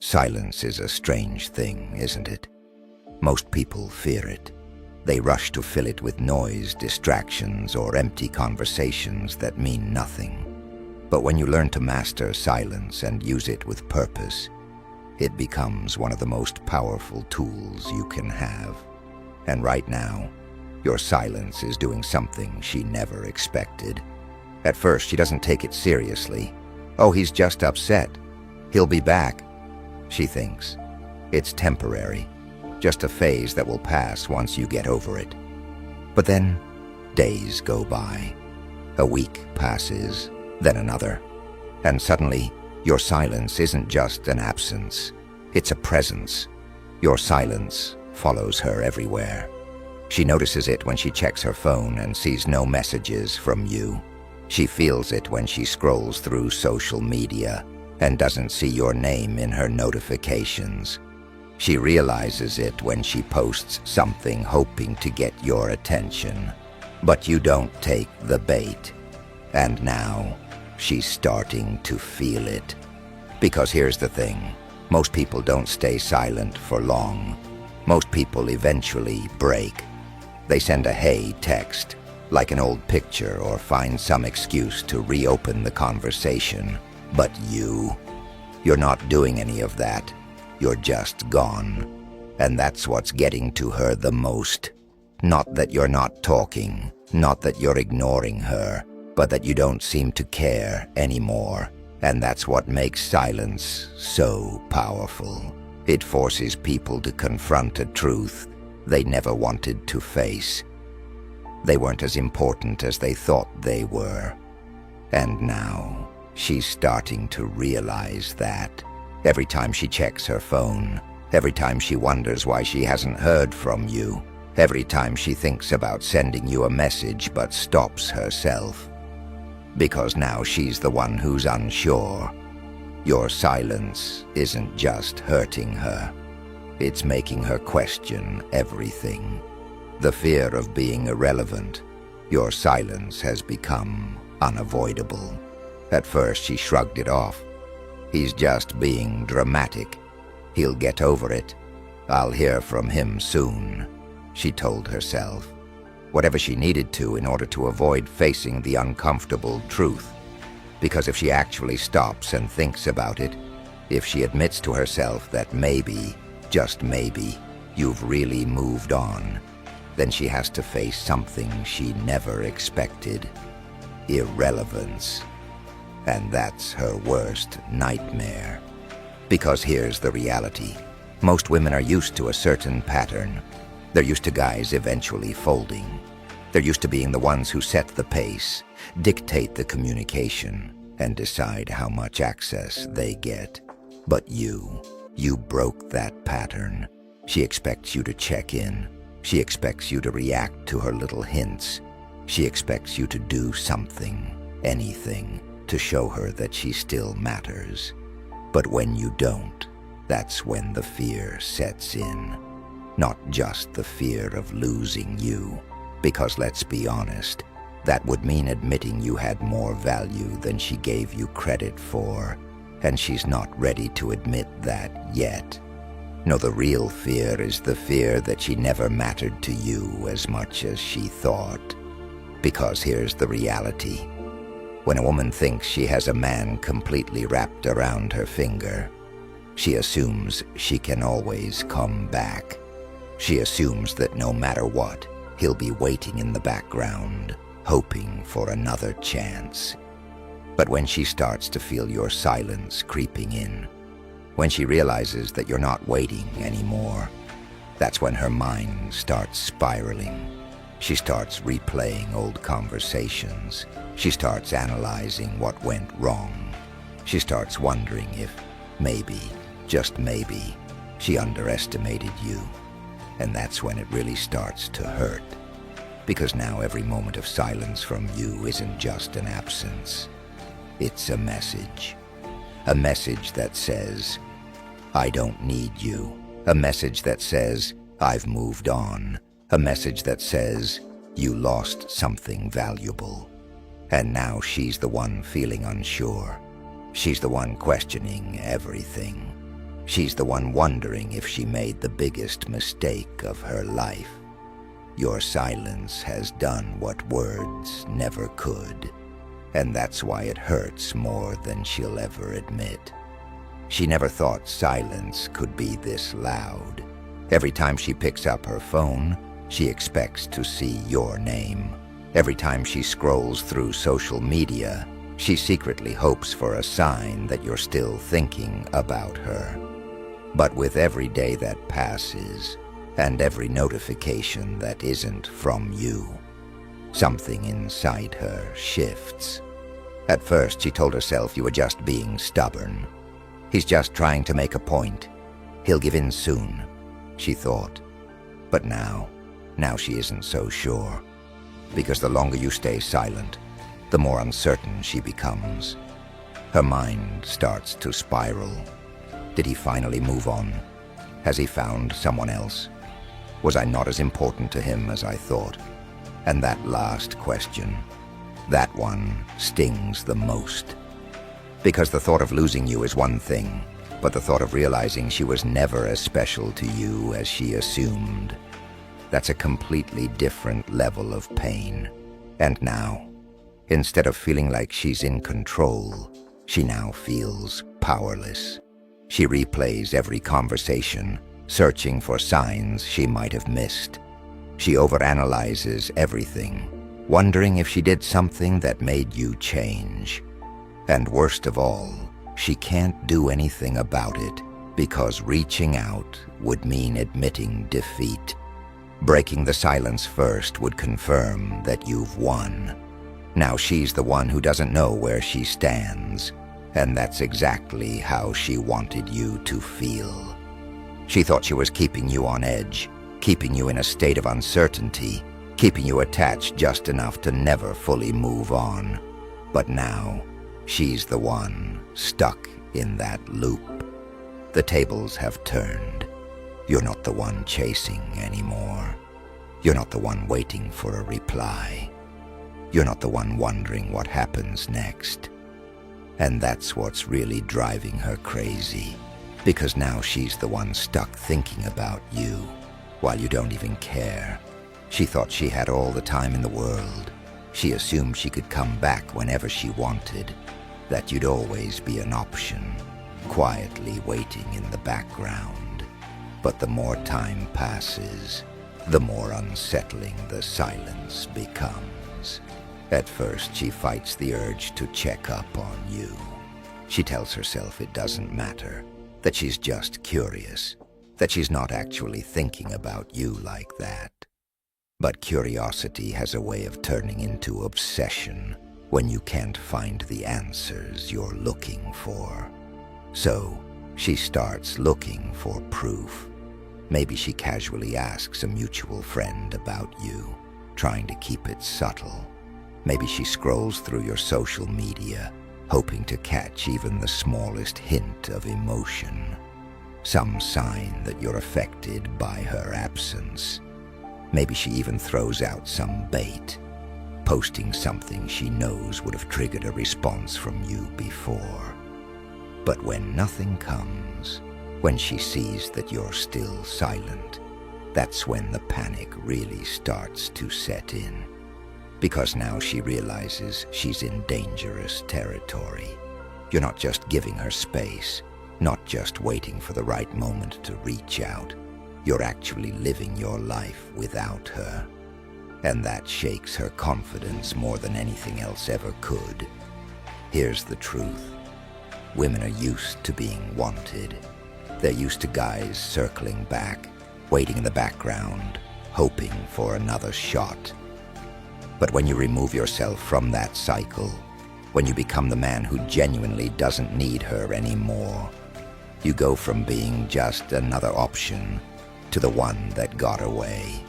Silence is a strange thing, isn't it? Most people fear it. They rush to fill it with noise, distractions, or empty conversations that mean nothing. But when you learn to master silence and use it with purpose, it becomes one of the most powerful tools you can have. And right now, your silence is doing something she never expected. At first, she doesn't take it seriously. Oh, he's just upset. He'll be back, she thinks. It's temporary, just a phase that will pass once you get over it. But then, days go by. A week passes, then another. And suddenly, your silence isn't just an absence. It's a presence. Your silence follows her everywhere. She notices it when she checks her phone and sees no messages from you. She feels it when she scrolls through social media and doesn't see your name in her notifications. She realizes it when she posts something hoping to get your attention. But you don't take the bait. And now, she's starting to feel it. Because here's the thing, most people don't stay silent for long. Most people eventually break. They send a "hey" text, like an old picture, or find some excuse to reopen the conversation. But you're not doing any of that. You're just gone. And that's what's getting to her the most. Not that you're not talking, not that you're ignoring her, but that you don't seem to care anymore. And that's what makes silence so powerful. It forces people to confront a truth they never wanted to face. They weren't as important as they thought they were. And now, she's starting to realize that. Every time she checks her phone, every time she wonders why she hasn't heard from you, every time she thinks about sending you a message but stops herself. Because now she's the one who's unsure. Your silence isn't just hurting her. It's making her question everything. The fear of being irrelevant. Your silence has become unavoidable. At first, she shrugged it off. He's just being dramatic. He'll get over it. I'll hear from him soon, she told herself. Whatever she needed to in order to avoid facing the uncomfortable truth. Because if she actually stops and thinks about it, if she admits to herself that maybe, just maybe, you've really moved on, then she has to face something she never expected. Irrelevance. And that's her worst nightmare. Because here's the reality. Most women are used to a certain pattern. They're used to guys eventually folding. They're used to being the ones who set the pace, dictate the communication, and decide how much access they get. But you broke that pattern. She expects you to check in. She expects you to react to her little hints. She expects you to do something, anything, to show her that she still matters. But when you don't, that's when the fear sets in. Not just the fear of losing you, because let's be honest, that would mean admitting you had more value than she gave you credit for, and she's not ready to admit that yet. No, the real fear is the fear that she never mattered to you as much as she thought. Because here's the reality. When a woman thinks she has a man completely wrapped around her finger, she assumes she can always come back. She assumes that no matter what, he'll be waiting in the background, hoping for another chance. But when she starts to feel your silence creeping in, when she realizes that you're not waiting anymore, that's when her mind starts spiraling. She starts replaying old conversations. She starts analyzing what went wrong. She starts wondering if maybe, just maybe, she underestimated you. And that's when it really starts to hurt. Because now every moment of silence from you isn't just an absence. It's a message. A message that says, I don't need you. A message that says, I've moved on. A message that says, you lost something valuable. And now she's the one feeling unsure. She's the one questioning everything. She's the one wondering if she made the biggest mistake of her life. Your silence has done what words never could, and that's why it hurts more than she'll ever admit. She never thought silence could be this loud. Every time she picks up her phone, she expects to see your name. Every time she scrolls through social media, she secretly hopes for a sign that you're still thinking about her. But with every day that passes, and every notification that isn't from you, something inside her shifts. At first, she told herself you were just being stubborn. He's just trying to make a point. He'll give in soon, she thought. But now she isn't so sure. Because the longer you stay silent, the more uncertain she becomes. Her mind starts to spiral. Did he finally move on? Has he found someone else? Was I not as important to him as I thought? And that last question, that one stings the most. Because the thought of losing you is one thing, but the thought of realizing she was never as special to you as she assumed, that's a completely different level of pain. And now, instead of feeling like she's in control, she now feels powerless. She replays every conversation, searching for signs she might have missed. She overanalyzes everything, wondering if she did something that made you change. And worst of all, she can't do anything about it because reaching out would mean admitting defeat. Breaking the silence first would confirm that you've won. Now she's the one who doesn't know where she stands, and that's exactly how she wanted you to feel. She thought she was keeping you on edge, keeping you in a state of uncertainty, keeping you attached just enough to never fully move on. But now, she's the one stuck in that loop. The tables have turned. You're not the one chasing anymore. You're not the one waiting for a reply. You're not the one wondering what happens next. And that's what's really driving her crazy, because now she's the one stuck thinking about you, while you don't even care. She thought she had all the time in the world. She assumed she could come back whenever she wanted, that you'd always be an option, quietly waiting in the background. But the more time passes, the more unsettling the silence becomes. At first, she fights the urge to check up on you. She tells herself it doesn't matter, that she's just curious, that she's not actually thinking about you like that. But curiosity has a way of turning into obsession when you can't find the answers you're looking for. So, she starts looking for proof. Maybe she casually asks a mutual friend about you, trying to keep it subtle. Maybe she scrolls through your social media, hoping to catch even the smallest hint of emotion, some sign that you're affected by her absence. Maybe she even throws out some bait, posting something she knows would have triggered a response from you before. But when nothing comes, when she sees that you're still silent, that's when the panic really starts to set in. Because now she realizes she's in dangerous territory. You're not just giving her space, not just waiting for the right moment to reach out. You're actually living your life without her. And that shakes her confidence more than anything else ever could. Here's the truth. Women are used to being wanted. They're used to guys circling back, waiting in the background, hoping for another shot. But when you remove yourself from that cycle, when you become the man who genuinely doesn't need her anymore, you go from being just another option to the one that got away.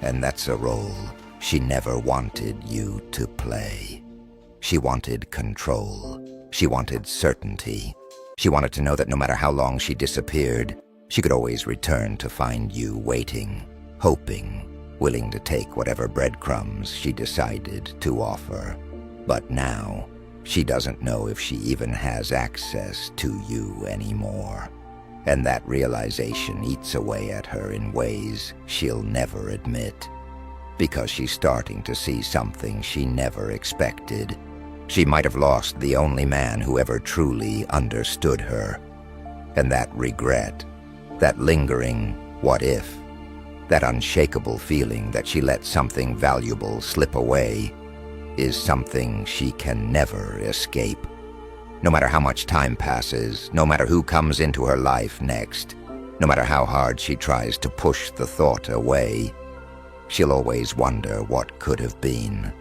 And that's a role she never wanted you to play. She wanted control. She wanted certainty. She wanted to know that no matter how long she disappeared, she could always return to find you waiting, hoping, willing to take whatever breadcrumbs she decided to offer. But now, she doesn't know if she even has access to you anymore. And that realization eats away at her in ways she'll never admit, because she's starting to see something she never expected. She might have lost the only man who ever truly understood her. And that regret, that lingering what if, that unshakable feeling that she let something valuable slip away, is something she can never escape. No matter how much time passes, no matter who comes into her life next, no matter how hard she tries to push the thought away, she'll always wonder what could have been.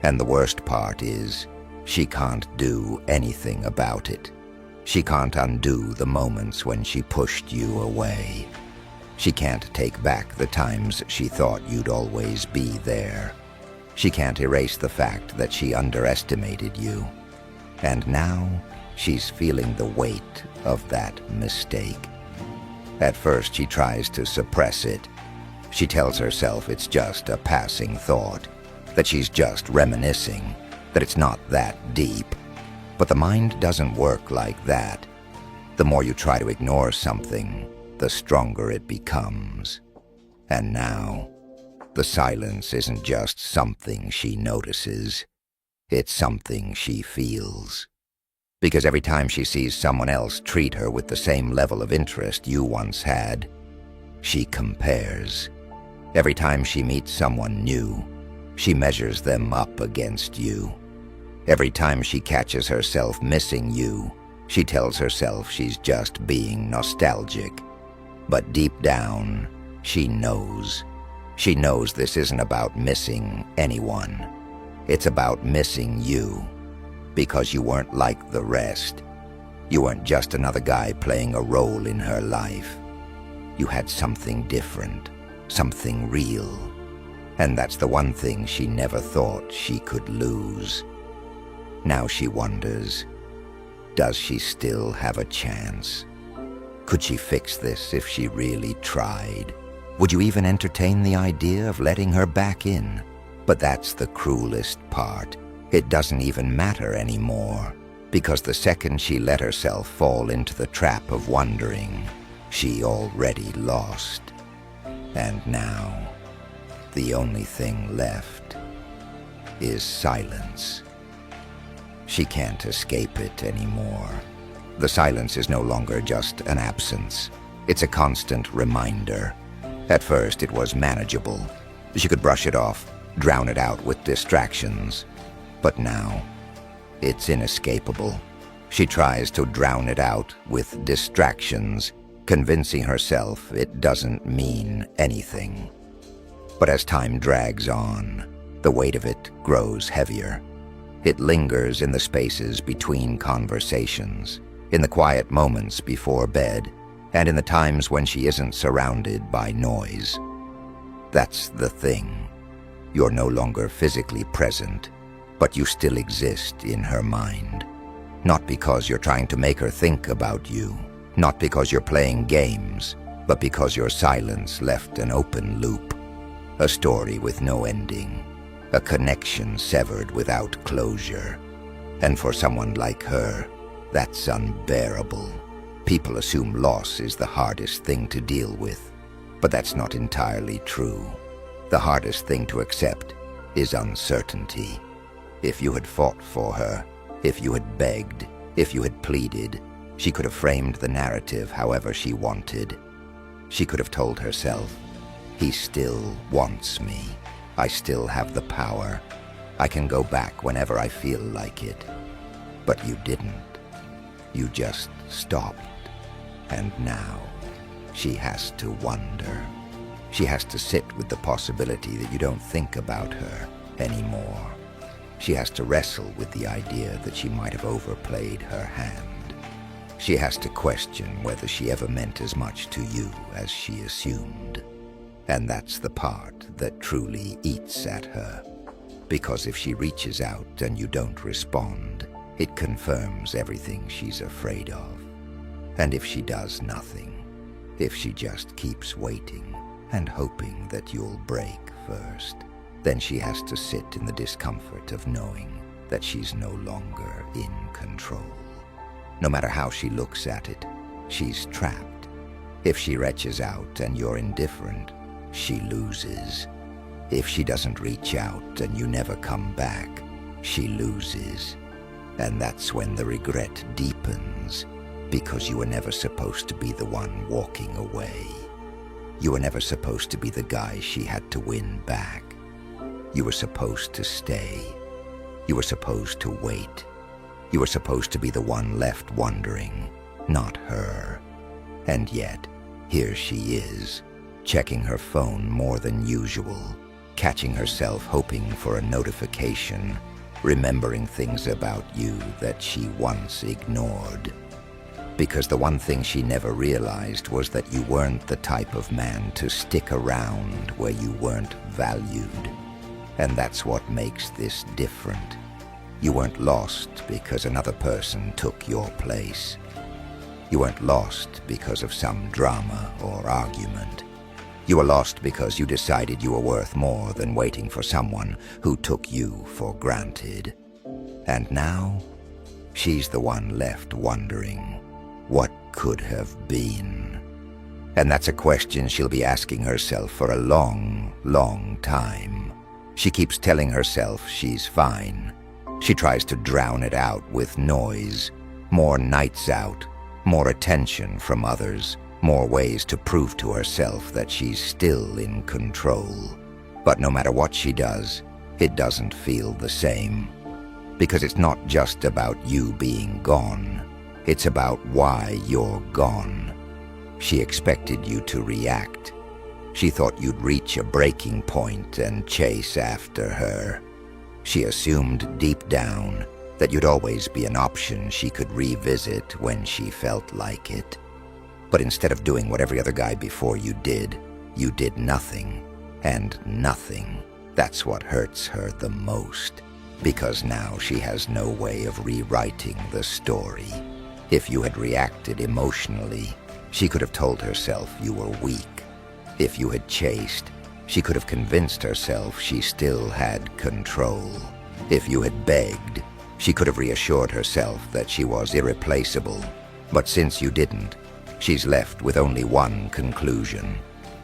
And the worst part is, she can't do anything about it. She can't undo the moments when she pushed you away. She can't take back the times she thought you'd always be there. She can't erase the fact that she underestimated you. And now, she's feeling the weight of that mistake. At first, she tries to suppress it. She tells herself it's just a passing thought, that she's just reminiscing, that it's not that deep. But the mind doesn't work like that. The more you try to ignore something, the stronger it becomes. And now, the silence isn't just something she notices. It's something she feels. Because every time she sees someone else treat her with the same level of interest you once had, she compares. Every time she meets someone new, she measures them up against you. Every time she catches herself missing you, she tells herself she's just being nostalgic. But deep down, she knows. She knows this isn't about missing anyone. It's about missing you, because you weren't like the rest. You weren't just another guy playing a role in her life. You had something different, something real. And that's the one thing she never thought she could lose. Now she wonders, does she still have a chance? Could she fix this if she really tried? Would you even entertain the idea of letting her back in? But that's the cruelest part. It doesn't even matter anymore, because the second she let herself fall into the trap of wondering, she already lost. And now, the only thing left is silence. She can't escape it anymore. The silence is no longer just an absence. It's a constant reminder. At first, it was manageable. She could brush it off, drown it out with distractions. But now, it's inescapable. She tries to drown it out with distractions, convincing herself it doesn't mean anything. But as time drags on, the weight of it grows heavier. It lingers in the spaces between conversations, in the quiet moments before bed, and in the times when she isn't surrounded by noise. That's the thing. You're no longer physically present, but you still exist in her mind. Not because you're trying to make her think about you, not because you're playing games, but because your silence left an open loop, a story with no ending, a connection severed without closure. And for someone like her, that's unbearable. People assume loss is the hardest thing to deal with, but that's not entirely true. The hardest thing to accept is uncertainty. If you had fought for her, if you had begged, if you had pleaded, she could have framed the narrative however she wanted. She could have told herself, he still wants me. I still have the power. I can go back whenever I feel like it. But you didn't. You just stopped. And now, she has to wonder. She has to sit with the possibility that you don't think about her anymore. She has to wrestle with the idea that she might have overplayed her hand. She has to question whether she ever meant as much to you as she assumed. And that's the part that truly eats at her. Because if she reaches out and you don't respond, it confirms everything she's afraid of. And if she does nothing, if she just keeps waiting and hoping that you'll break first, then she has to sit in the discomfort of knowing that she's no longer in control. No matter how she looks at it, she's trapped If she reaches out and you're indifferent, she loses. If she doesn't reach out and you never come back, she loses. And that's when the regret deepens, because you were never supposed to be the one walking away. You were never supposed to be the guy she had to win back. You were supposed to stay. You were supposed to wait. You were supposed to be the one left wondering, not her. And yet, here she is, checking her phone more than usual, catching herself hoping for a notification, remembering things about you that she once ignored. Because the one thing she never realized was that you weren't the type of man to stick around where you weren't valued. And that's what makes this different. You weren't lost because another person took your place. You weren't lost because of some drama or argument. You were lost because you decided you were worth more than waiting for someone who took you for granted. And now, she's the one left wondering, what could have been? And that's a question she'll be asking herself for a long, long time. She keeps telling herself she's fine. She tries to drown it out with noise, more nights out, more attention from others, more ways to prove to herself that she's still in control. But no matter what she does, it doesn't feel the same. Because it's not just about you being gone. It's about why you're gone. She expected you to react. She thought you'd reach a breaking point and chase after her. She assumed deep down that you'd always be an option she could revisit when she felt like it. But instead of doing what every other guy before you did nothing. And nothing. That's what hurts her the most. Because now she has no way of rewriting the story. If you had reacted emotionally, she could have told herself you were weak. If you had chased, she could have convinced herself she still had control. If you had begged, she could have reassured herself that she was irreplaceable. But since you didn't, she's left with only one conclusion.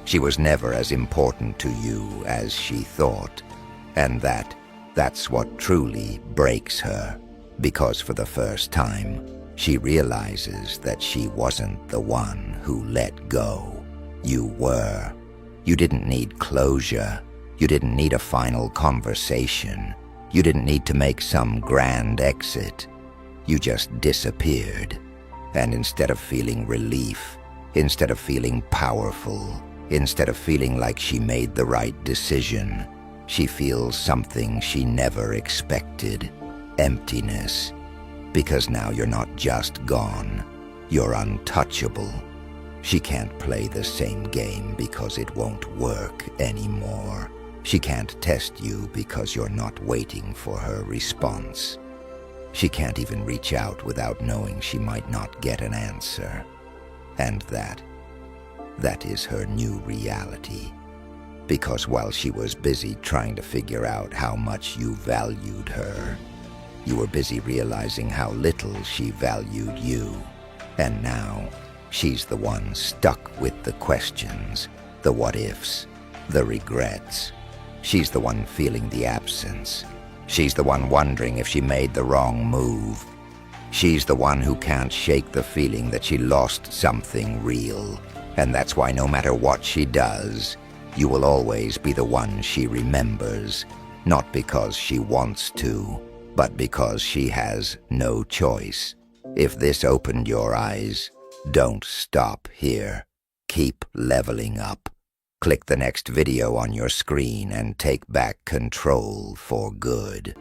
She was never as important to you as she thought. And that's what truly breaks her. Because for the first time, she realizes that she wasn't the one who let go. You were. You didn't need closure. You didn't need a final conversation. You didn't need to make some grand exit. You just disappeared. And instead of feeling relief, instead of feeling powerful, instead of feeling like she made the right decision, she feels something she never expected: emptiness. Because now you're not just gone, you're untouchable. She can't play the same game because it won't work anymore. She can't test you because you're not waiting for her response. She can't even reach out without knowing she might not get an answer. And that is her new reality. Because while she was busy trying to figure out how much you valued her, you were busy realizing how little she valued you. And now, she's the one stuck with the questions, the what-ifs, the regrets. She's the one feeling the absence. She's the one wondering if she made the wrong move. She's the one who can't shake the feeling that she lost something real. And that's why no matter what she does, you will always be the one she remembers, not because she wants to, but because she has no choice. If this opened your eyes, don't stop here. Keep leveling up. Click the next video on your screen and take back control for good.